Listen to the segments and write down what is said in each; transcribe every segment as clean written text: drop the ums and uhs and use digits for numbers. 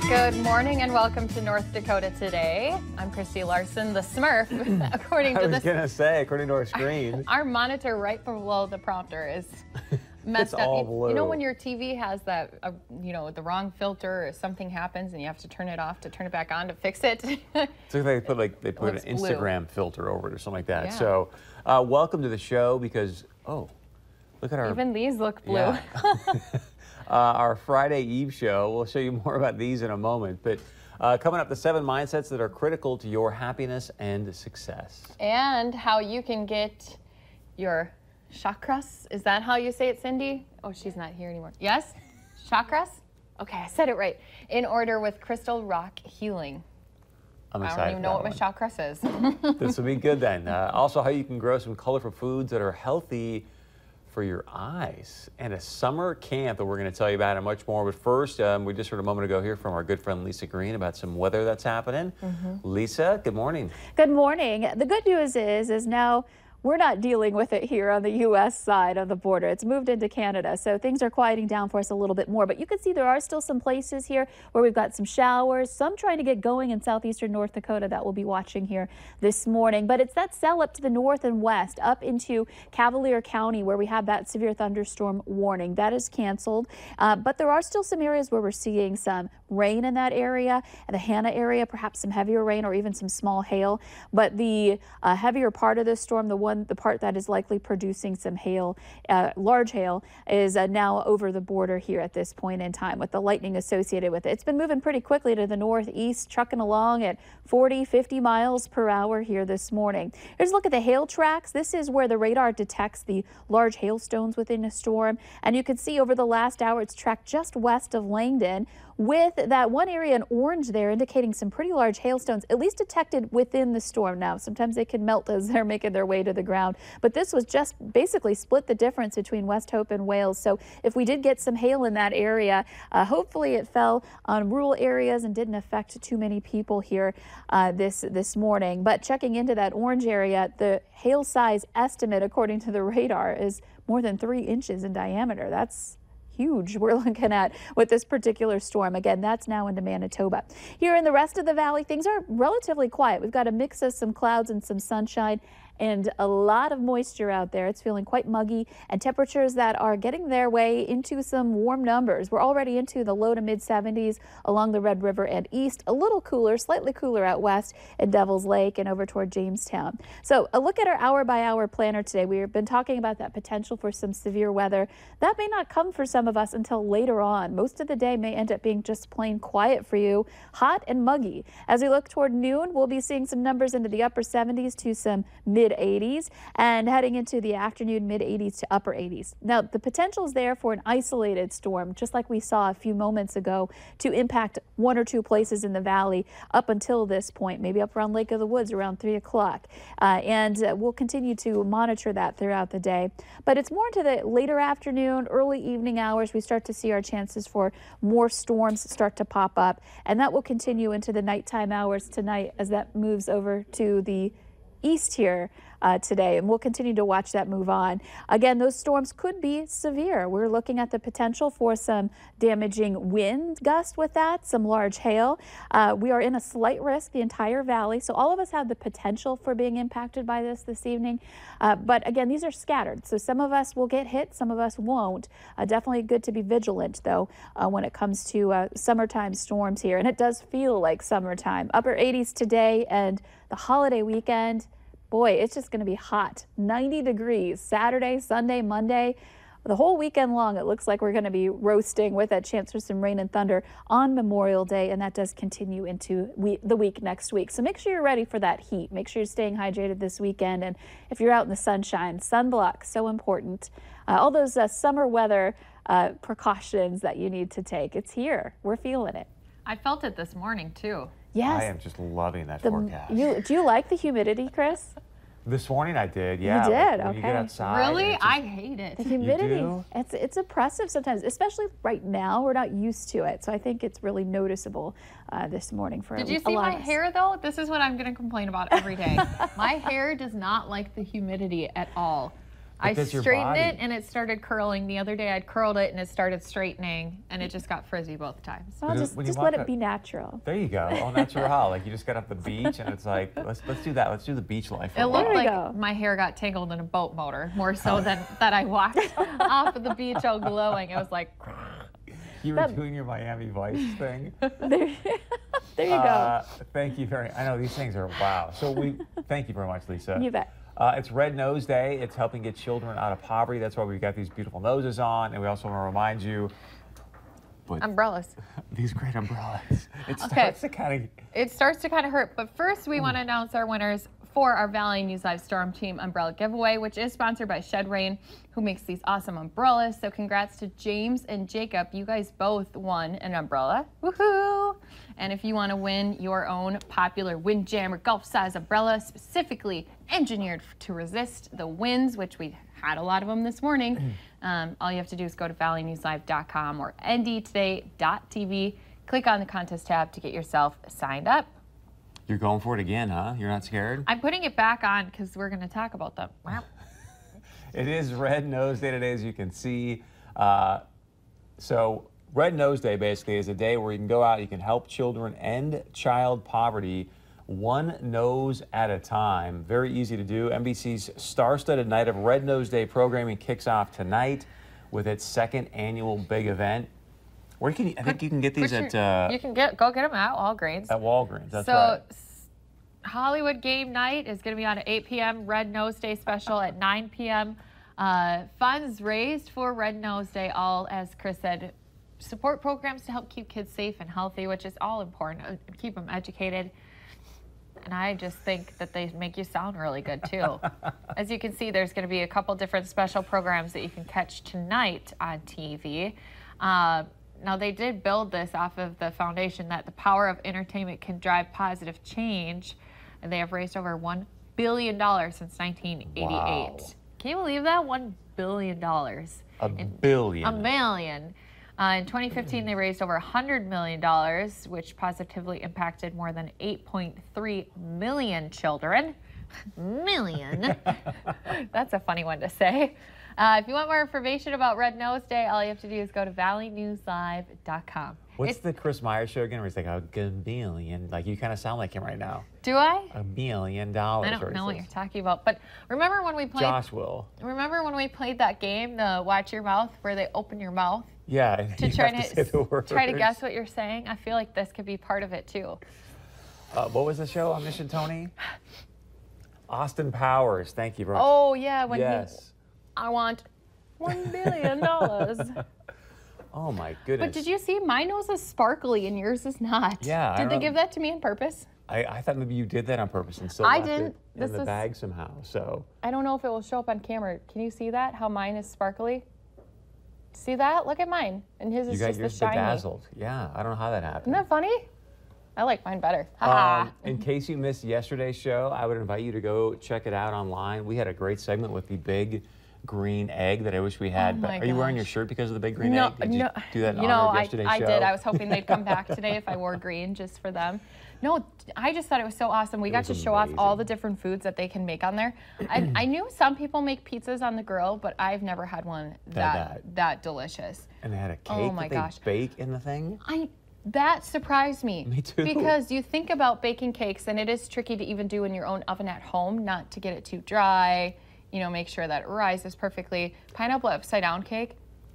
Good morning and welcome to North Dakota Today. I'm Christy Larson, the Smurf, according to I was going to say, according to our screen. Our monitor right below the prompter is messed up. All blue. You know when your TV has that, the wrong filter or something happens and you have to turn it off to turn it back on to fix it? So they put an Instagram blue filter over it or something like that. Yeah. So welcome to the show because, look at our... Even these look blue. Yeah. Our Friday Eve show. We'll show you more about these in a moment. But coming up, the 7 mindsets that are critical to your happiness and success. And how you can get your chakras. Is that how you say it, Cindy? Oh, she's not here anymore. Yes? Chakras? Okay, I said it right. In order with crystal rock healing. I'm excited. I don't even know what my chakras is. This will be good then. Also, how you can grow some colorful foods that are healthy for your eyes, and a summer camp that we're going to tell you about and much more. But first, we just heard a moment ago here from our good friend Lisa Green about some weather that's happening. Lisa, good morning. Good morning. The good news is now we're not dealing with it here on the U.S. side of the border. It's moved into Canada, so things are quieting down for us a little bit more. But you can see there are still some places here where we've got some showers, some trying to get going in southeastern North Dakota that we'll be watching here this morning. But it's that cell up to the north and west, up into Cavalier County, where we have that severe thunderstorm warning. That is canceled. But there are still some areas where we're seeing some rain in that area, the Hannah area, perhaps some heavier rain or even some small hail. But the heavier part of this storm, the part that is likely producing some hail, large hail, is now over the border here at this point in time with the lightning associated with it. It's been moving pretty quickly to the northeast, trucking along at 40, 50 miles per hour here this morning. Here's a look at the hail tracks. This is where the radar detects the large hailstones within a storm. And you can see over the last hour, it's tracked just west of Langdon, with that one area in orange there indicating some pretty large hailstones, at least detected within the storm. Now, sometimes they can melt as they're making their way to the ground, but this was just basically split the difference between West Hope and Wales. So if we did get some hail in that area, hopefully it fell on rural areas and didn't affect too many people here this morning. But checking into that orange area, the hail size estimate, according to the radar, is more than 3 inches in diameter. That's huge we're looking at with this particular storm. Again, that's now into Manitoba. Here in the rest of the valley, things are relatively quiet. We've got a mix of some clouds and some sunshine and a lot of moisture out there. It's feeling quite muggy, and temperatures that are getting their way into some warm numbers. We're already into the low to mid 70s along the Red River and east, a little cooler, slightly cooler out west at Devil's Lake and over toward Jamestown. So a look at our hour-by-hour planner today. We've been talking about that potential for some severe weather. That may not come for some of us until later on. Most of the day may end up being just plain quiet for you, hot and muggy. As we look toward noon, we'll be seeing some numbers into the upper 70s to some mid 80s, and heading into the afternoon, mid 80s to upper 80s. Now, the potential is there for an isolated storm, just like we saw a few moments ago, to impact 1 or 2 places in the valley up until this point, maybe up around Lake of the Woods around 3 o'clock. And we'll continue to monitor that throughout the day. But it's more into the later afternoon, early evening hours, we start to see our chances for more storms start to pop up. And that will continue into the nighttime hours tonight as that moves over to the east here today, and we'll continue to watch that move on. Again, those storms could be severe. We're looking at the potential for some damaging wind gust with that, some large hail. We are in a slight risk, the entire valley, so all of us have the potential for being impacted by this evening. But again, these are scattered, so some of us will get hit, some of us won't. Definitely good to be vigilant, though, when it comes to summertime storms here, and it does feel like summertime. Upper 80s today, and the holiday weekend, boy, it's just going to be hot. 90 degrees Saturday, Sunday, Monday. The whole weekend long, it looks like we're going to be roasting with a chance for some rain and thunder on Memorial Day, and that does continue into the week next week. So make sure you're ready for that heat. Make sure you're staying hydrated this weekend, and if you're out in the sunshine, sunblock, so important. All those summer weather precautions that you need to take. It's here. We're feeling it. I felt it this morning, too. Yes. I am just loving that forecast. Do you like the humidity, Chris? This morning I did, yeah. You did, when okay. you get outside. Really? I hate it. The humidity, You do? it's oppressive sometimes, especially right now. We're not used to it, so I think it's really noticeable this morning for Did you see my hair, though? This is what I'm going to complain about every day. My hair does not like the humidity at all. I that's your straightened body. it and it started curling. The other day I'd curled it and it started straightening and it just got frizzy both times. Well, When just you let walk it up- be natural. There you go. Oh, natural. Like you just got off the beach and it's like, let's do that. Let's do the beach life. for It a looked while. we like go. my hair got tangled in a boat motor, more so than that I walked off of the beach all glowing. It was like, You were doing your Miami Vice thing. There you go. Thank you very. I know these things are wow. So thank you very much, Lisa. You bet. It's Red Nose Day. It's helping get children out of poverty. That's why we've got these beautiful noses on, and we also want to remind you. umbrellas. These great umbrellas. It Okay. starts to kind of. It starts to kind of hurt, but first we want to announce our winners for our Valley News Live Storm Team umbrella giveaway, which is sponsored by Shed Rain, who makes these awesome umbrellas. So congrats to James and Jacob. You guys both won an umbrella. Woohoo! And if you want to win your own popular Windjammer golf size umbrella, specifically engineered to resist the winds, which we had a lot of them this morning, all you have to do is go to valleynewslive.com or ndtoday.tv. Click on the contest tab to get yourself signed up. You're going for it again, huh? You're not scared? I'm putting it back on because we're going to talk about them. Wow. It is Red Nose Day today, as you can see. So Red Nose Day basically is a day where you can go out, you can help children end child poverty one nose at a time. Very easy to do. NBC's star-studded night of Red Nose Day programming kicks off tonight with its second annual big event. Where can you, I think you can get these You at can go get them at Walgreens. Walgreens. That's so right. Hollywood Game Night is going to be on at 8 p.m. Red Nose Day special at 9 p.m. Funds raised for Red Nose Day, all, as Chris said, support programs to help keep kids safe and healthy, which is all important, keep them educated. And I just think that they make you sound really good, too. As you can see, there's going to be a couple different special programs that you can catch tonight on TV. Now, they did build this off of the foundation that the power of entertainment can drive positive change. And they have raised over $1 billion since 1988. Wow. Can you believe that? $1 billion. A billion. A million. In 2015, they raised over $100 million, which positively impacted more than 8.3 million children. Million. That's a funny one to say. If you want more information about Red Nose Day, all you have to do is go to valleynewslive.com. What's the Chris Myers show again where he's like, a billion? Like, you kind of sound like him right now. Do I? $1 billion. I don't know what you're talking about. But remember when we played? Josh will. Remember when we played that game, the Watch Your Mouth, where they open your mouth Yeah. And to you try have to say the words. try to guess what you're saying? I feel like this could be part of it too. What was the show on Mission Tony? Austin Powers. Thank you very much. Oh yeah, when yes. I want $1 billion. Oh my goodness. But did you see my nose is sparkly and yours is not? Yeah, I Did they don't- give that to me on purpose? I thought maybe you did that on purpose and still I left didn't. it in This the was- bag somehow. So I don't know if it will show up on camera. Can you see that? How mine is sparkly? See that? Look at mine. And his you is got just the yours shiny. bedazzled. Yeah, I don't know how that happened. Isn't that funny? I like mine better. Ha In case you missed yesterday's show, I would invite you to go check it out online. We had a great segment with the big green egg that I wish we had. Oh But my are you wearing your gosh. shirt because of the big green No, egg? Did you no. do that in You honor know, of yesterday's I show? did. I was hoping they'd come back today if I wore green just for them. No, I just thought it was so awesome. We got to was show off all amazing. the different foods that they can make on there. I knew some people make pizzas on the grill, but I've never had one that delicious. And they had a cake Oh my that gosh. they bake in the thing. That surprised me. Me too. Because you think about baking cakes, and it is tricky to even do in your own oven at home, not to get it too dry. You know, make sure that it rises perfectly. Pineapple upside down cake.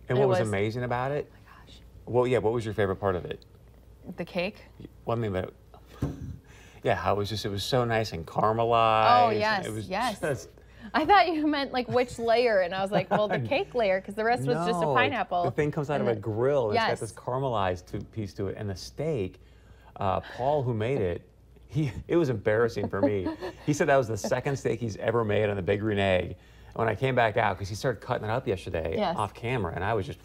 And what was amazing about it? Oh my gosh. Well, yeah, what was your favorite part of it? The cake. One thing that, yeah, how it was so nice and caramelized. Oh, and yes, it was yes. just, I thought you meant like which layer, and I was like, well, the cake layer, because the rest was just a No, pineapple. The thing comes out and of a grill. It's got yes. this caramelized piece to it, and the steak. Paul, who made it, it was embarrassing for me. He said that was the second steak he's ever made on the Big Green Egg. And when I came back out, because he started cutting it up yesterday Yes. off camera, and I was just.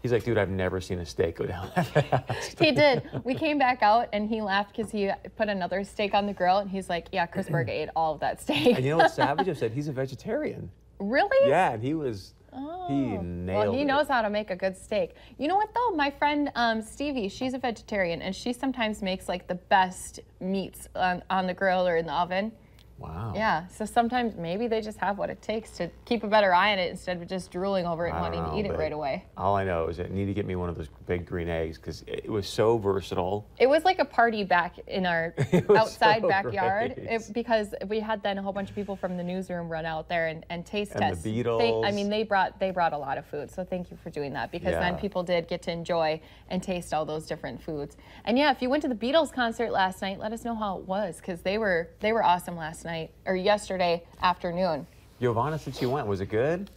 He's like, dude, I've never seen a steak go down that fast. He did. We came back out, and he laughed because he put another steak on the grill, and he's like, yeah, Chris Berg ate all of that steak. And you know what Savage said? He's a vegetarian. Really? Yeah, and he was. Oh. He nailed Well, he it. knows how to make a good steak. You know what though? My friend Stevie, she's a vegetarian, and she sometimes makes like the best meats on the grill or in the oven. Wow. Yeah, so sometimes maybe they just have what it takes to keep a better eye on it instead of just drooling over it and wanting to eat it right away. All I know is I need to get me one of those big green eggs because it was so versatile. It was like a party back in our outside backyard because we had then a whole bunch of people from the newsroom run out there and taste test. The Beatles. I mean, they brought a lot of food, so thank you for doing that because then people did get to enjoy and taste all those different foods. And yeah, if you went to the Beatles concert last night, let us know how it was because they were awesome last night or yesterday afternoon. Giovanna, since you went, was it good?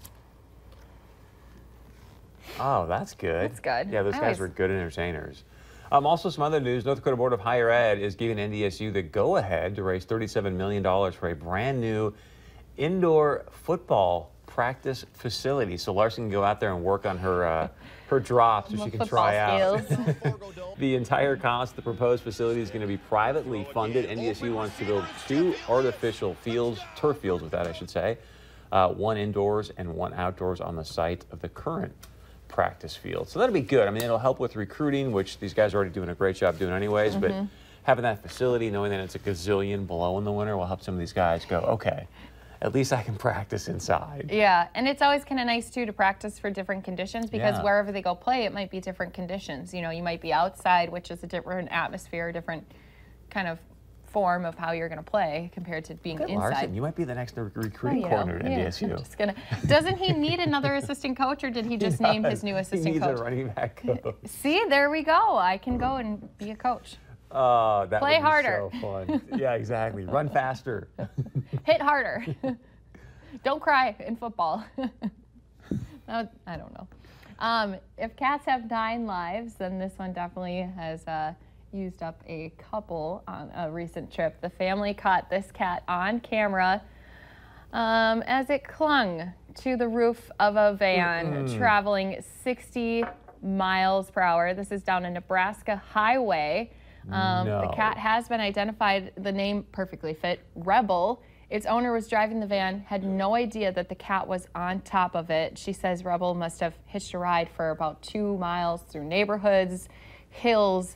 Oh, that's good. That's good. Yeah, those guys were good entertainers. Also, some other news. North Dakota Board of Higher Ed is giving NDSU the go-ahead to raise $37 million for a brand new indoor football practice facility. So Larson can go out there and work on her drops so she can try out. The entire cost of the proposed facility is going to be privately funded. NDSU wants to build 2 artificial fields, turf fields with that, I should say, 1 indoors and 1 outdoors on the site of the current practice field. So that'll be good. I mean, it'll help with recruiting, which these guys are already doing a great job doing anyways, but having that facility, knowing that it's a gazillion below in the winter will help some of these guys go, okay, at least I can practice inside. Yeah, and it's always kind of nice, too, to practice for different conditions because wherever they go play, it might be different conditions. You know, you might be outside, which is a different atmosphere, a different kind of form of how you're going to play compared to being inside. Larson, you might be the next recruiting coordinator at NDSU. I'm just gonna, doesn't he need another assistant coach, or did he just name his new assistant coach? He needs a running back coach. See, there we go. I can go and be a coach. Oh, that Play would be harder. so fun. Yeah, exactly. Run faster. Hit harder. Don't cry in football. I don't know. If cats have 9 lives, then this one definitely has used up a couple on a recent trip. The family caught this cat on camera as it clung to the roof of a van traveling 60 miles per hour. This is down a Nebraska highway. The cat has been identified, the name perfectly fit, Rebel. Its owner was driving the van, had no idea that the cat was on top of it. She says Rebel must have hitched a ride for about 2 miles through neighborhoods, hills,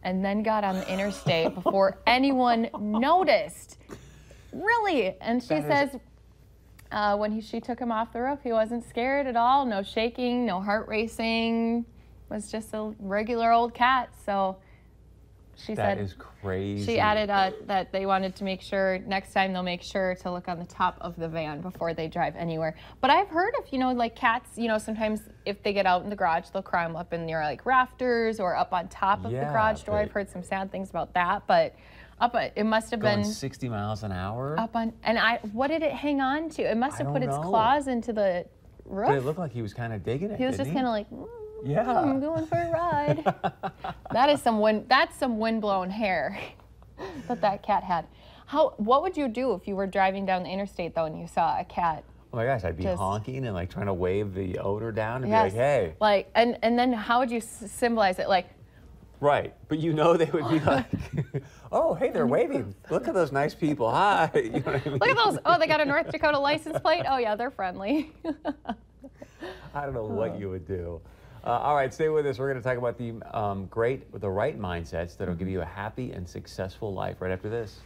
and then got on the interstate before anyone noticed. Really? And she says when she took him off the roof, he wasn't scared at all, no shaking, no heart racing, was just a regular old cat. So she said, that is crazy. She added that they wanted to make sure next time they'll make sure to look on the top of the van before they drive anywhere. But I've heard of, like cats, sometimes if they get out in the garage, they'll climb up in near like rafters or up on top of the garage door. I've heard some sad things about that, but it must have been 60 miles an hour. Up on, and what did it hang on to? It must have put its claws into the roof. But it looked like he was kind of digging it. He was just kind of like, yeah, I'm going for a ride. That's some windblown hair that cat had. What would you do if you were driving down the interstate though and you saw a cat? Oh my gosh, I'd be honking and like trying to wave the odor down and be like, hey. Like, and then how would you symbolize it? Like, right, but they would be like, oh, hey, they're waving. Look at those nice people. Hi. You know what I mean? Look at those. Oh, they got a North Dakota license plate. Oh yeah, they're friendly. I don't know what you would do. All right, stay with us. We're going to talk about the right mindsets that will give you a happy and successful life right after this.